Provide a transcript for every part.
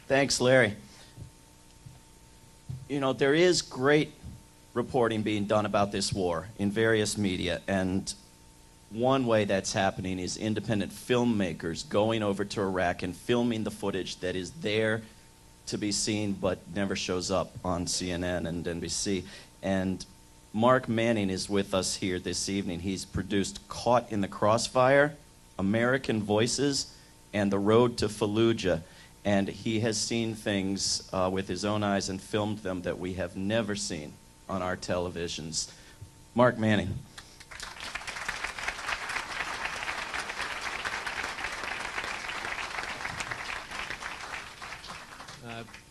Thanks, Larry. You know, there is great reporting being done about this war in various media, and one way that's happening is independent filmmakers going over to Iraq and filming the footage that is there to be seen but never shows up on CNN and NBC. And Mark Manning is with us here this evening. He's produced Caught in the Crossfire, American Voices, and The Road to Fallujah. And he has seen things with his own eyes and filmed them that we have never seen on our televisions. Mark Manning.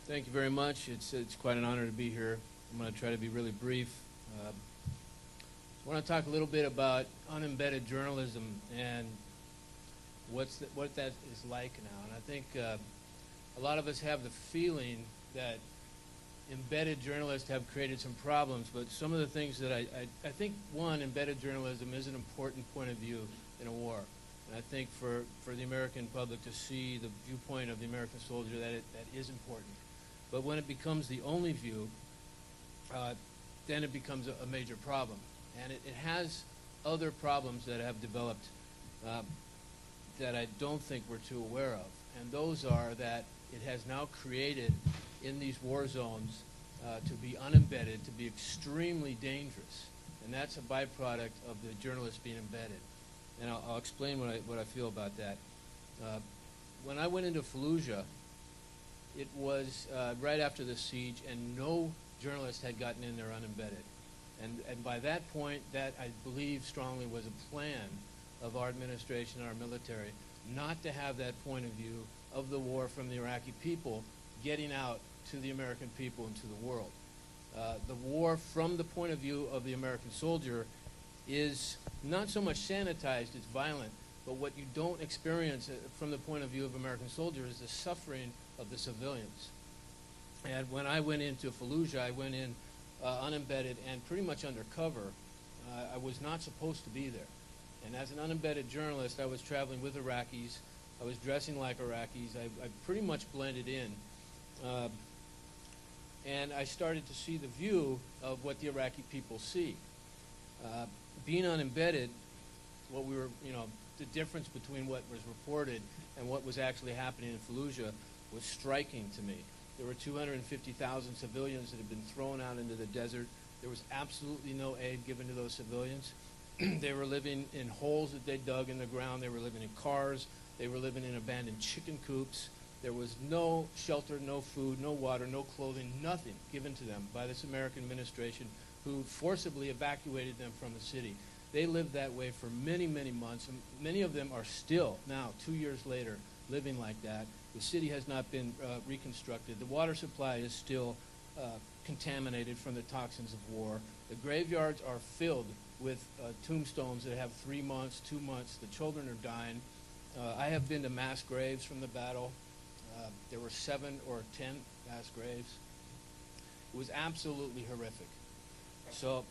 Thank you very much. It's quite an honor to be here. I'm going to try to be really brief. I want to talk a little bit about unembedded journalism and what that is like now. And I think a lot of us have the feeling that embedded journalists have created some problems, but some of the things that I think, one, embedded journalism is an important point of view in a war. And I think for the American public to see the viewpoint of the American soldier, that is important. But when it becomes the only view, then it becomes a major problem. And it has other problems that have developed that I don't think we're too aware of. And those are that it has now created in these war zones to be unembedded, to be extremely dangerous. And that's a byproduct of the journalists being embedded. And I'll explain what I feel about that. When I went into Fallujah, it was right after the siege, and no journalist had gotten in there unembedded. And by that point, that I believe strongly was a plan of our administration and our military not to have that point of view of the war from the Iraqi people getting out to the American people and to the world. The war from the point of view of the American soldier is not so much sanitized, it's violent, but what you don't experience from the point of view of American soldiers is the suffering of the civilians. And when I went into Fallujah, I went in unembedded and pretty much undercover. I was not supposed to be there. And as an unembedded journalist, I was traveling with Iraqis. I was dressing like Iraqis. I pretty much blended in. And I started to see the view of what the Iraqi people see. Being unembedded, what we were, the difference between what was reported and what was actually happening in Fallujah was striking to me. There were 250,000 civilians that had been thrown out into the desert. There was absolutely no aid given to those civilians. They were living in holes that they dug in the ground. They were living in cars. They were living in abandoned chicken coops. There was no shelter, no food, no water, no clothing, nothing given to them by this American administration who forcibly evacuated them from the city. They lived that way for many, many months, and many of them are still now, 2 years later, living like that. The city has not been reconstructed. The water supply is still contaminated from the toxins of war. The graveyards are filled with tombstones that have 3 months, 2 months. The children are dying. I have been to mass graves from the battle. There were 7 or 10 mass graves. It was absolutely horrific. So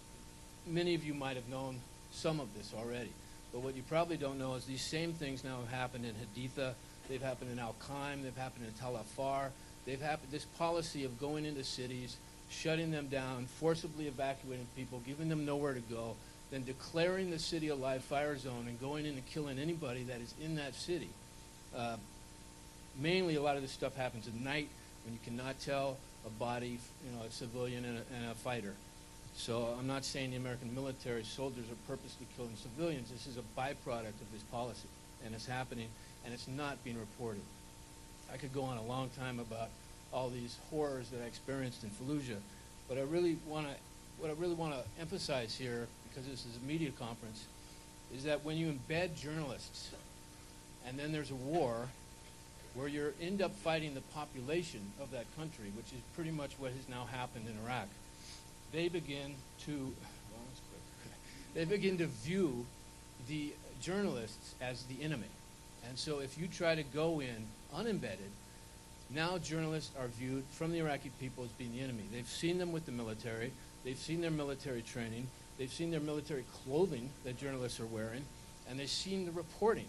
many of you might have known some of this already. But what you probably don't know is these same things now have happened in Haditha. They've happened in Al-Qaim. They've happened in Tal Afar. They've happened, this policy of going into cities, shutting them down, forcibly evacuating people, giving them nowhere to go, then declaring the city a live fire zone and going in and killing anybody that is in that city. Mainly a lot of this stuff happens at night when you cannot tell a body, a civilian and a fighter. So I'm not saying the American military soldiers are purposely killing civilians. This is a byproduct of this policy, and it's happening, and it's not being reported. I could go on a long time about all these horrors that I experienced in Fallujah, but what I really want to emphasize here, because this is a media conference, is that when you embed journalists, and then there's a war where you end up fighting the population of that country, which is pretty much what has now happened in Iraq. They begin to view the journalists as the enemy. And so if you try to go in unembedded, now journalists are viewed from the Iraqi people as being the enemy. They've seen them with the military. They've seen their military training. They've seen their military clothing that journalists are wearing. And they've seen the reporting.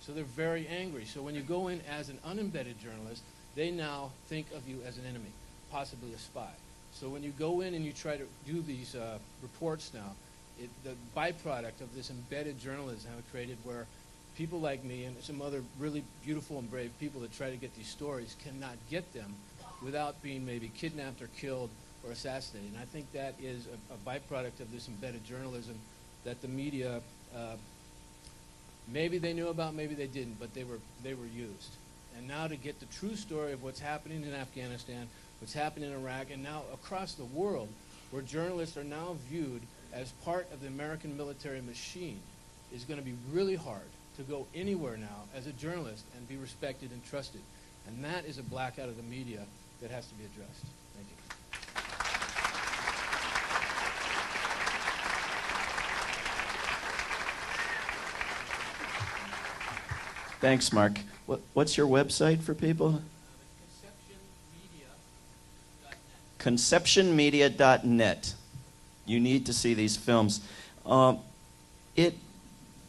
So they're very angry. So when you go in as an unembedded journalist, they now think of you as an enemy, possibly a spy. So when you go in and you try to do these reports now, the byproduct of this embedded journalism have created where people like me and some other really beautiful and brave people that try to get these stories cannot get them without being maybe kidnapped or killed or assassinated. And I think that is a byproduct of this embedded journalism that the media, maybe they knew about, maybe they didn't, but they were used. And now to get the true story of what's happening in Afghanistan, what's happening in Iraq, and now across the world, where journalists are now viewed as part of the American military machine, is going to be really hard to go anywhere now as a journalist and be respected and trusted. And that is a blackout of the media that has to be addressed. Thank you. Thanks, Mark. What's your website for people? ConceptionMedia.net. You need to see these films. It